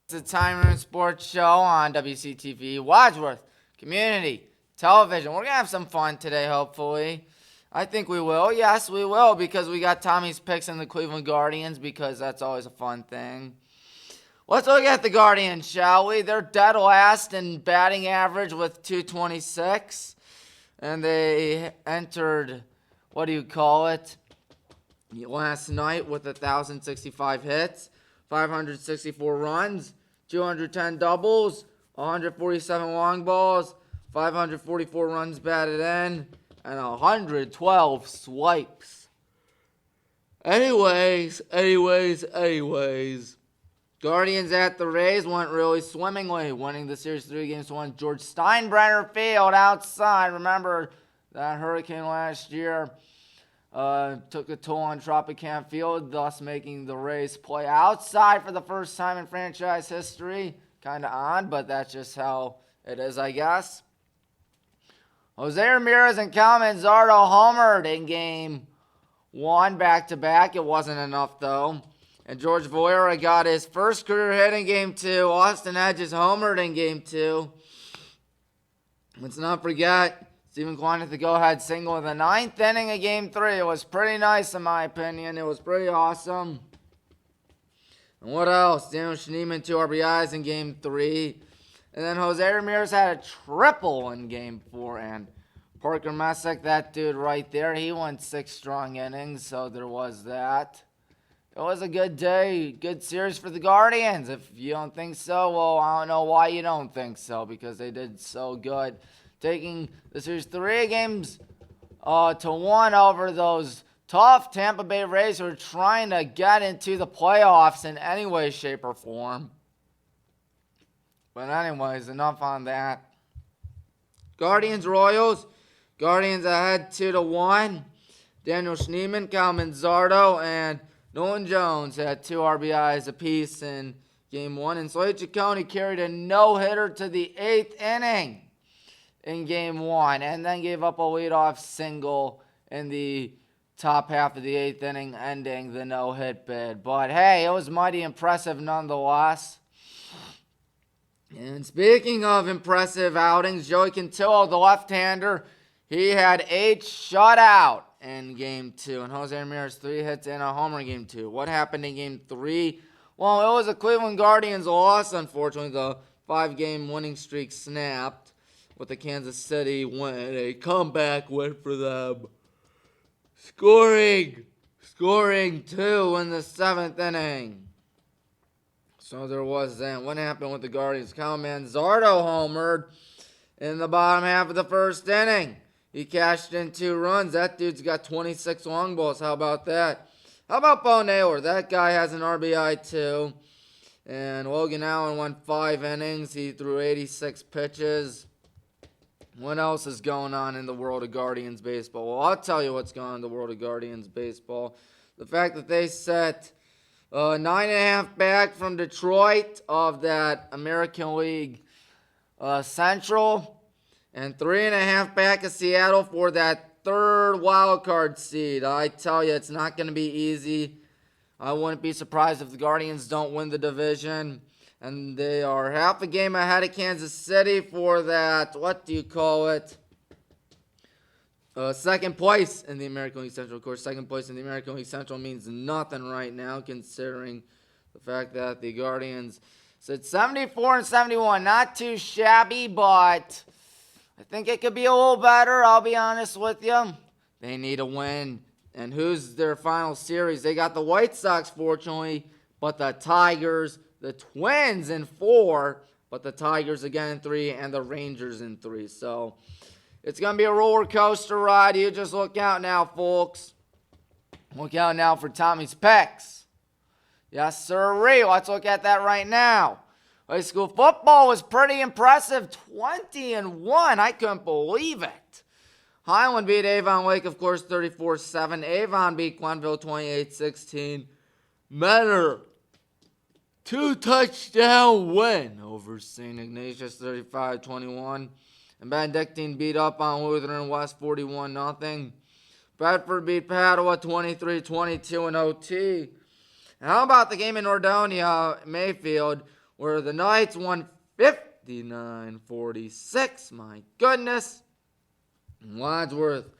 It's the Tommy Maroon Sports Show on WCTV, Wadsworth Community Television. We're going to have some fun today, hopefully. I think we will. Yes, we will, because we got Tommy's picks in the Cleveland Guardians, because that's always a fun thing. Let's look at the Guardians, shall we? They're dead last in batting average with 226. And they entered, last night with 1,065 hits, 564 runs, 210 doubles, 147 long balls, 544 runs batted in, and 112 swipes. Anyways. Guardians at the Rays went really swimmingly, winning the series 3-1. George Steinbrenner Field outside. Remember that hurricane last year took a toll on Tropicana Field, thus making the Rays play outside for the first time in franchise history. Kind of odd, but that's just how it is, I guess. Jose Ramirez and Cal Manzardo homered in Game 1 back-to-back. It wasn't enough, though. And George Valera got his first career hit in Game 2. Austin Hedges homered in Game 2. Let's not forget, Stephen Kwan hit the go-ahead single in the 9th inning of Game 3. It was pretty nice, in my opinion. It was pretty awesome. And what else? Daniel Schneemann, 2 RBIs in Game 3. And then Jose Ramirez had a triple in Game 4. And Parker Messick, that dude right there, he went 6 strong innings, so there was that. It was a good day, good series for the Guardians. If you don't think so, well, I don't know why you don't think so, because they did so good. Taking the series 3-1 over those tough Tampa Bay Rays who are trying to get into the playoffs in any way, shape, or form. But anyways, enough on that. Guardians-Royals. Guardians ahead 2-1. Daniel Schneemann, Cal Manzardo, and Nolan Jones had 2 RBIs apiece in Game 1. And Slade Ciccone carried a no-hitter to the 8th inning in Game 1. And then gave up a leadoff single in the top half of the 8th inning, ending the no-hit bid. But hey, it was mighty impressive nonetheless. And speaking of impressive outings, Joey Cantillo, the left-hander, he had 8 shutout in Game 2. And Jose Ramirez, 3 hits and a homer in Game 2. What happened in Game 3? Well, it was a Cleveland Guardians loss, unfortunately. The 5-game winning streak snapped with the Kansas City win. A comeback win for them. Scoring 2 in the 7th inning. So there was that. What happened with the Guardians? Cal Manzardo homered in the bottom half of the 1st inning. He cashed in 2 runs. That dude's got 26 long balls. How about that? How about Bo Naylor? That guy has an RBI too. And Logan Allen went 5 innings. He threw 86 pitches. What else is going on in the world of Guardians baseball? Well, I'll tell you what's going on in the world of Guardians baseball. The fact that they set 9.5 back from Detroit of that American League Central. And 3.5 back of Seattle for that 3rd wild card seed. I tell you, it's not going to be easy. I wouldn't be surprised if the Guardians don't win the division. And they are half a game ahead of Kansas City for that, 2nd place in the American League Central. Of course, 2nd place in the American League Central means nothing right now, considering the fact that the Guardians sit 74-71. Not too shabby, but I think it could be a little better, I'll be honest with you. They need a win. And who's their final series? They got the White Sox, fortunately, but the Tigers, the Twins in 4, but the Tigers again in 3, and the Rangers in 3. So it's going to be a roller coaster ride. You just look out now, folks. Look out now for Tommy's picks. Yes, sirree. Let's look at that right now. High school football was pretty impressive, 20-1. I couldn't believe it. Highland beat Avon Lake, of course, 34-7. Avon beat Glenville 28-16. Menor, 2-touchdown win over St. Ignatius, 35-21. And Benedictine beat up on Lutheran West 41-0. Bedford beat Padua 23-22 in OT. And how about the game in Nordonia, Mayfield? where the Knights won 59-46. My goodness. Wadsworth,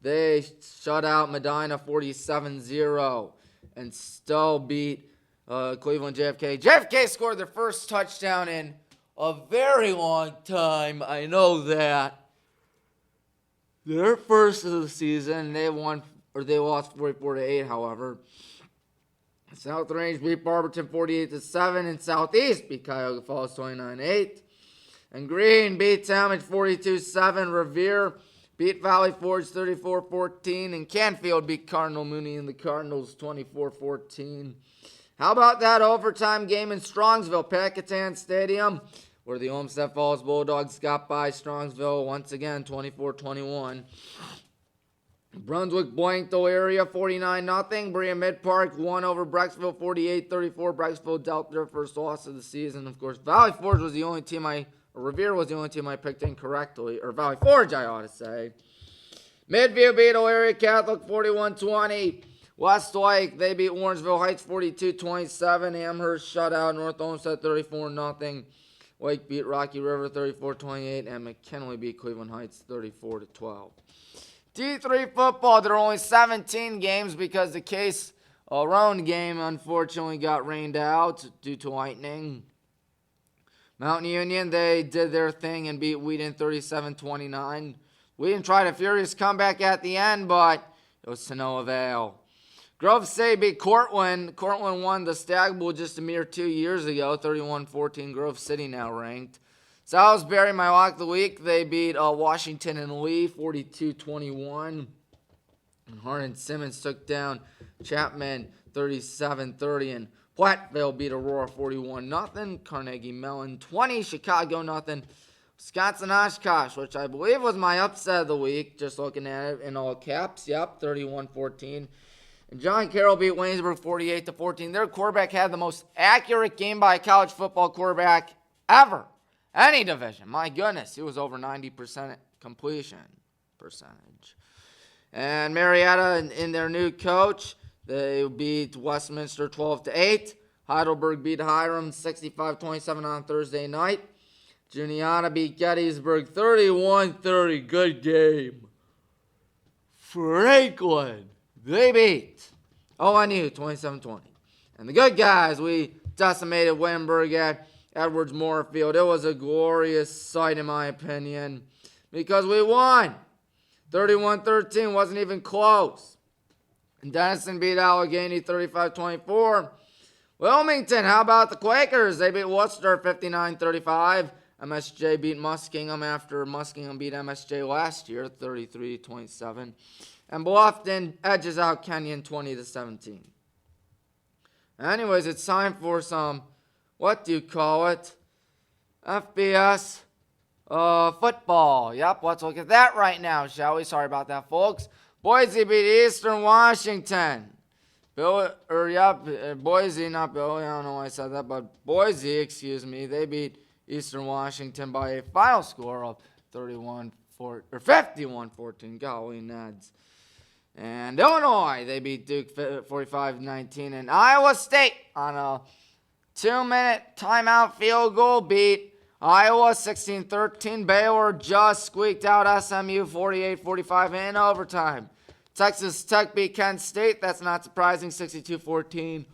they shut out Medina 47-0 and still beat Cleveland JFK. JFK scored their first touchdown in a very long time. I know that. Their first of the season, they lost 44-8, however. South Range beat Barberton 48-7, and Southeast beat Cuyahoga Falls 29-8. And Green beat Talmadge 42-7. Revere beat Valley Forge 34-14, and Canfield beat Cardinal Mooney and the Cardinals 24-14. How about that overtime game in Strongsville, Packatan Stadium, where the Olmsted Falls Bulldogs got by Strongsville once again, 24-21. Brunswick blanked the area 49-0. Berea Mid-Park won over Brecksville 48-34. Brecksville dealt their first loss of the season. Of course, Valley Forge was the only team Revere was the only team I picked incorrectly. Or Valley Forge, I ought to say. Midview beat Elyria Catholic 41-20. Westlake, they beat Warrensville Heights 42-27. Amherst shut out North Olmsted 34-0. Wake beat Rocky River 34-28. And McKinley beat Cleveland Heights 34-12. D3 football, there are only 17 games because the Case Roan game unfortunately got rained out due to lightning. Mountain Union, they did their thing and beat Wheaton 37-29. Wheaton tried a furious comeback at the end, but it was to no avail. Grove City beat Cortland. Cortland won the Stag Bowl just a mere 2 years ago, 31-14. Grove City now ranked. Salisbury, my lock of the week, they beat Washington and Lee 42-21. And Hardin Simmons took down Chapman 37-30. And Platteville beat Aurora 41-0. Carnegie Mellon 20. Chicago 0. Wisconsin Oshkosh, which I believe was my upset of the week, just looking at it in all caps. Yep, 31-14. And John Carroll beat Waynesburg 48-14. Their quarterback had the most accurate game by a college football quarterback ever. Any division. My goodness, he was over 90% completion percentage. And Marietta in their new coach, they beat Westminster 12-8. Heidelberg beat Hiram 65-27 on Thursday night. Juniata beat Gettysburg 31-30. Good game. Franklin, they beat ONU 27-20. And the good guys, we decimated Wittenberg at Edwards Moorfield. It was a glorious sight, in my opinion, because we won. 31-13, wasn't even close. And Denison beat Allegheny 35-24. Wilmington, how about the Quakers? They beat Worcester 59-35. MSJ beat Muskingum after Muskingum beat MSJ last year, 33-27. And Bluffton edges out Kenyon 20-17. Anyways, it's time for some, what do you call it? FBS football. Yep, let's look at that right now, shall we? Sorry about that, folks. Boise beat Eastern Washington. Boise, not Billy. I don't know why I said that, but Boise, they beat Eastern Washington by a final score of 51-14. Golly, Neds. And Illinois, they beat Duke 45-19. And Iowa State on a 2-minute timeout field goal beat Iowa 16-13. Baylor just squeaked out SMU 48-45 in overtime. Texas Tech beat Kent State. That's not surprising, 62-14.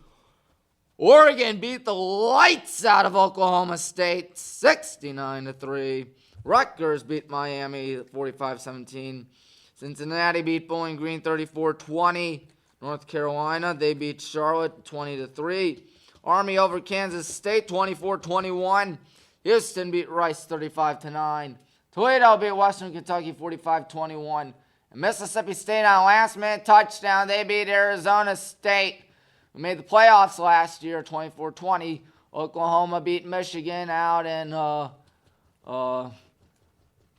Oregon beat the lights out of Oklahoma State 69-3. Rutgers beat Miami 45-17. Cincinnati beat Bowling Green 34-20. North Carolina, they beat Charlotte 20-3. Army over Kansas State 24-21. Houston beat Rice 35-9. Toledo beat Western Kentucky 45-21. And Mississippi State on a last-minute touchdown, they beat Arizona State, who made the playoffs last year 24-20. Oklahoma beat Michigan out in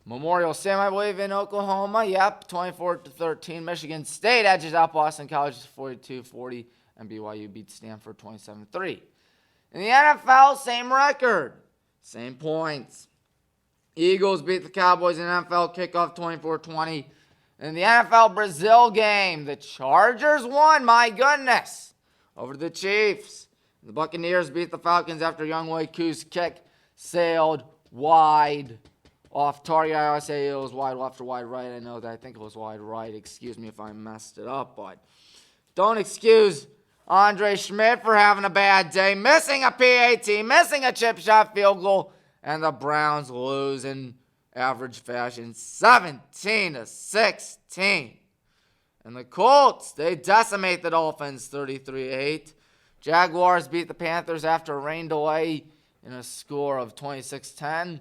Memorial Stadium, I believe, in Oklahoma. Yep, 24-13. Michigan State edges out Boston College 42-40. And BYU beat Stanford 27-3. In the NFL, same record. Same points. Eagles beat the Cowboys in NFL kickoff 24-20. In the NFL Brazil game, the Chargers won, my goodness, over the Chiefs. The Buccaneers beat the Falcons after Younghoe Koo's kick sailed wide off target. I always say it was wide left or wide right. I know that. I think it was wide right. Excuse me if I messed it up, but don't excuse Andre Schmidt for having a bad day, missing a PAT, missing a chip shot field goal, and the Browns lose in average fashion, 17-16. And the Colts, they decimate the Dolphins, 33-8. Jaguars beat the Panthers after a rain delay in a score of 26-10.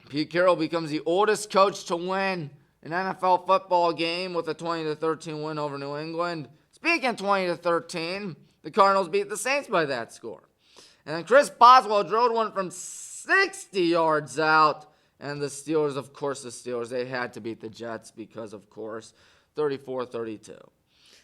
Pete Carroll becomes the oldest coach to win an NFL football game with a 20-13 win over New England. Speaking 20-13, the Cardinals beat the Saints by that score. And then Chris Boswell drilled one from 60 yards out. And the Steelers, of course, they had to beat the Jets because, of course, 34-32.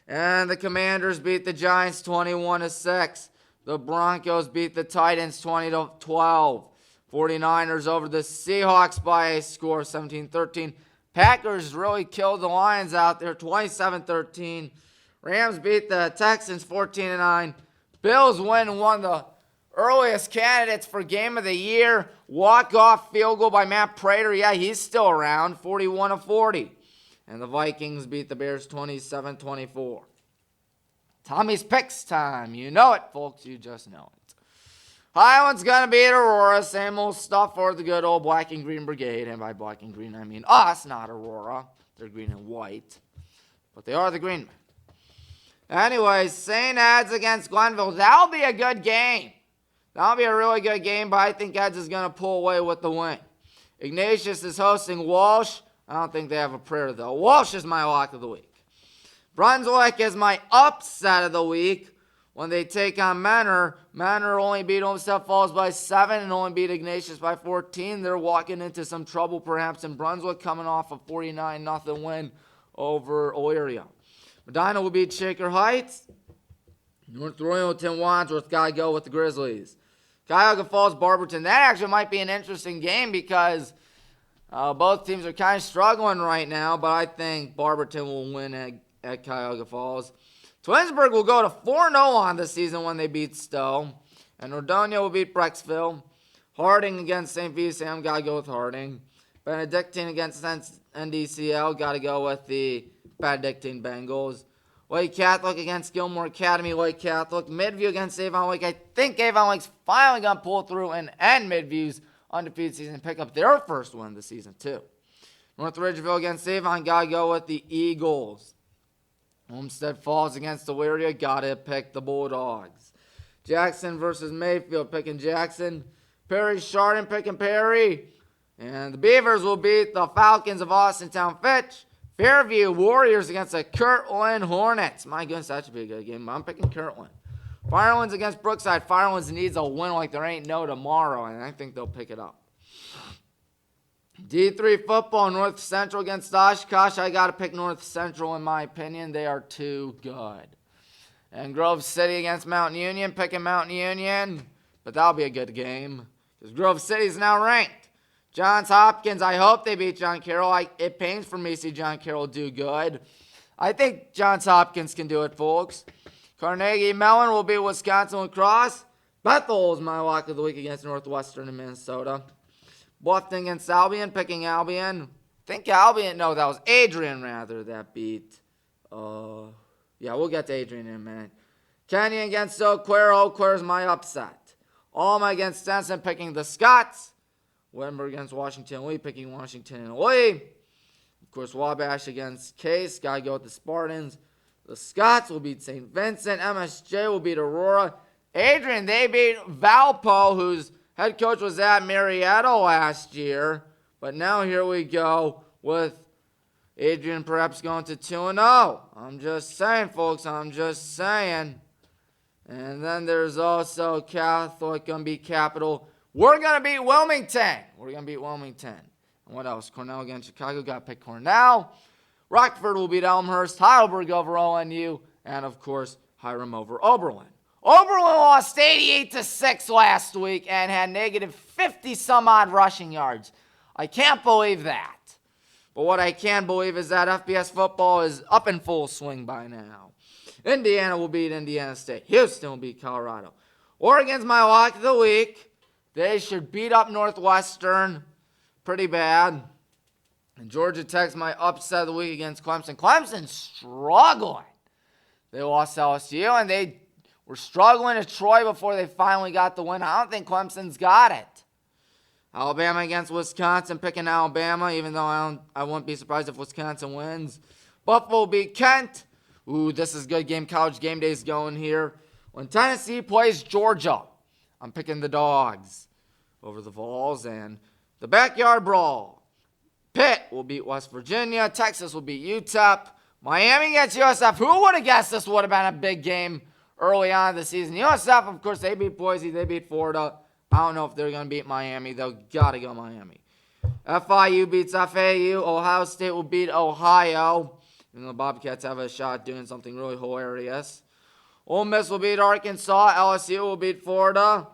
And the Commanders beat the Giants 21-6. The Broncos beat the Titans 20-12. 49ers over the Seahawks by a score of 17-13. Packers really killed the Lions out there 27-13. Rams beat the Texans 14-9. Bills win one of the earliest candidates for game of the year. Walk-off field goal by Matt Prater. Yeah, he's still around, 41-40. And the Vikings beat the Bears 27-24. Tommy's picks time. You know it, folks. You just know it. Highland's going to beat Aurora. Same old stuff for the good old Black and Green Brigade. And by Black and Green, I mean us, not Aurora. They're green and white. But they are the Green Men. Anyways, St. Ed's against Glenville. That'll be a good game. That'll be a really good game, but I think Ed's is going to pull away with the win. Ignatius is hosting Walsh. I don't think they have a prayer, though. Walsh is my lock of the week. Brunswick is my upset of the week when they take on Menor. Menor only beat Olmsted Falls by 7 and only beat Ignatius by 14. They're walking into some trouble perhaps in Brunswick, coming off a 49-0 win over Elyria. Medina will beat Shaker Heights. North Royalton Wadsworth got to go with the Grizzlies. Cuyahoga Falls Barberton. That actually might be an interesting game because both teams are kind of struggling right now, but I think Barberton will win at Cuyahoga Falls. Twinsburg will go to 4-0 on the season when they beat Stowe. And Nordonia will beat Brecksville. Harding against St. V. Sam, got to go with Harding. Benedictine against NDCL, got to go with the Benedictine Bengals. Lake Catholic against Gilmore Academy, Lake Catholic. Midview against Avon Lake. I think Avon Lake's finally going to pull through and end Midview's undefeated season and pick up their first win of the season, too. North Ridgeville against Avon, got to go with the Eagles. Homestead Falls against Elyria, got to pick the Bulldogs. Jackson versus Mayfield, picking Jackson. Perry Chardon, picking Perry. And the Beavers will beat the Falcons of Austintown Fitch. Fairview Warriors against the Kirtland Hornets. My goodness, that should be a good game. I'm picking Kirtland. Firelands against Brookside. Firelands needs a win like there ain't no tomorrow, and I think they'll pick it up. D3 football, North Central against Oshkosh. I got to pick North Central in my opinion. They are too good. And Grove City against Mountain Union. Picking Mountain Union. But that'll be a good game because Grove City is now ranked. Johns Hopkins, I hope they beat John Carroll. It pains for me to see John Carroll do good. I think Johns Hopkins can do it, folks. Carnegie Mellon will beat Wisconsin Lacrosse. Bethel is my lock of the week against Northwestern in Minnesota. Bluffton against Albion, picking Albion. I think Albion, no, that was Adrian rather that beat. Yeah, we'll get to Adrian in a minute. Kenyon against Eau Claire. Eau Claire's my upset. Alma against Stenson, picking the Scots. Wittenberg against Washington Lee, picking Washington and Lee. Of course, Wabash against Case. Got to go with the Spartans. The Scots will beat St. Vincent. MSJ will beat Aurora. Adrian, they beat Valpo, whose head coach was at Marietta last year. But now here we go with Adrian perhaps going to 2-0. I'm just saying, folks. I'm just saying. And then there's also Catholic going to beat Capital. We're going to beat Wilmington. And what else? Cornell against Chicago. Got to pick Cornell. Rockford will beat Elmhurst. Heidelberg over ONU. And, of course, Hiram over Oberlin. Oberlin lost 88-6 last week and had negative 50-some-odd rushing yards. I can't believe that. But what I can believe is that FBS football is up in full swing by now. Indiana will beat Indiana State. Houston will beat Colorado. Oregon's my lock of the week. They should beat up Northwestern pretty bad. And Georgia Tech's my upset of the week against Clemson. Clemson's struggling. They lost to LSU, and they were struggling at Troy before they finally got the win. I don't think Clemson's got it. Alabama against Wisconsin, picking Alabama, even though I wouldn't be surprised if Wisconsin wins. Buffalo beat Kent. Ooh, this is a good game. College game day's going here. When Tennessee plays Georgia, I'm picking the Dogs over the Vols. And the backyard brawl. Pitt will beat West Virginia. Texas will beat UTEP. Miami against USF. Who would have guessed this would have been a big game early on in the season? USF, of course, they beat Boise. They beat Florida. I don't know if they're going to beat Miami. They'll got to go Miami. FIU beats FAU. Ohio State will beat Ohio. And the Bobcats have a shot doing something really hilarious. Ole Miss will beat Arkansas. LSU will beat Florida.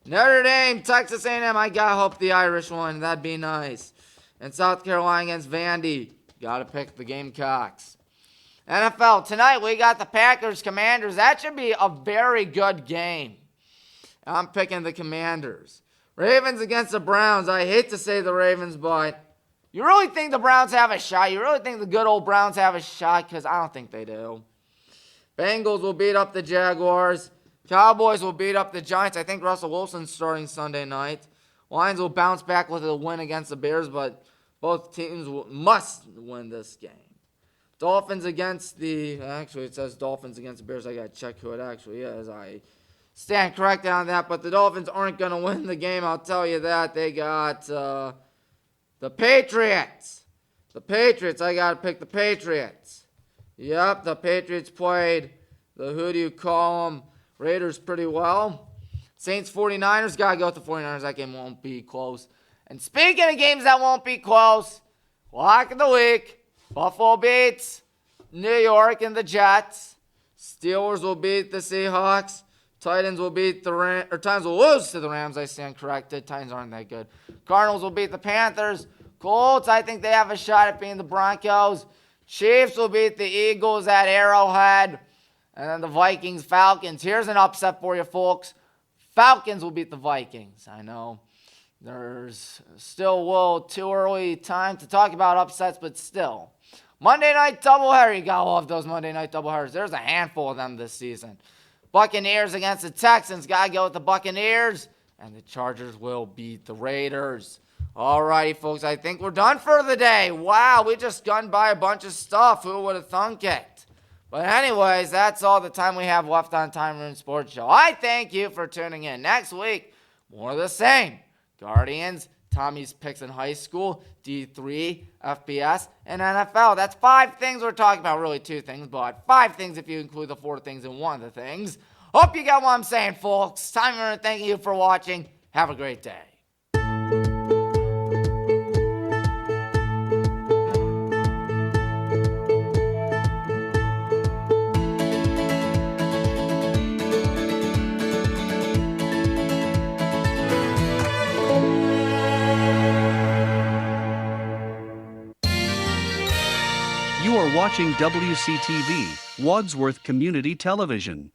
Notre Dame, Texas A&M. I got to hope the Irish win. That'd be nice. And South Carolina against Vandy. Got to pick the Gamecocks. NFL, tonight we got the Packers Commanders. That should be a very good game. I'm picking the Commanders. Ravens against the Browns. I hate to say the Ravens, but you really think the Browns have a shot? You really think the good old Browns have a shot? Because I don't think they do. Bengals will beat up the Jaguars. Cowboys will beat up the Giants. I think Russell Wilson's starting Sunday night. Lions will bounce back with a win against the Bears, but both teams must win this game. Dolphins against actually it says Dolphins against the Bears. I got to check who it actually is. I stand corrected on that, but the Dolphins aren't going to win the game, I'll tell you that. They got the Patriots. The Patriots, I got to pick the Patriots. Yep, the Patriots played who do you call them, Raiders pretty well. Saints 49ers, got to go with the 49ers. That game won't be close. And speaking of games that won't be close, lock of the week, Buffalo beats New York and the Jets. Steelers will beat the Seahawks. Titans will beat the Rams, or Titans will lose to the Rams. I stand corrected. Titans aren't that good. Cardinals will beat the Panthers. Colts, I think they have a shot at beating the Broncos. Chiefs will beat the Eagles at Arrowhead. And then the Vikings, Falcons. Here's an upset for you, folks. Falcons will beat the Vikings. I know there's still a little too early time to talk about upsets, but still. Monday night doubleheader. You gotta love those Monday night doubleheaders. There's a handful of them this season. Buccaneers against the Texans. Gotta go with the Buccaneers. And the Chargers will beat the Raiders. Alrighty, folks. I think we're done for the day. Wow, we just gunned by a bunch of stuff. Who would have thunk it? But anyways, that's all the time we have left on Tommy Maroon Sports Show. I thank you for tuning in. Next week, more of the same. Guardians, Tommy's picks in high school, D3, FBS, and NFL. That's 5 things we're talking about. Really 2 things, but 5 things if you include the 4 things in one of the things. Hope you got what I'm saying, folks. Tommy Maroon, thank you for watching. Have a great day. You are watching WCTV, Wadsworth Community Television.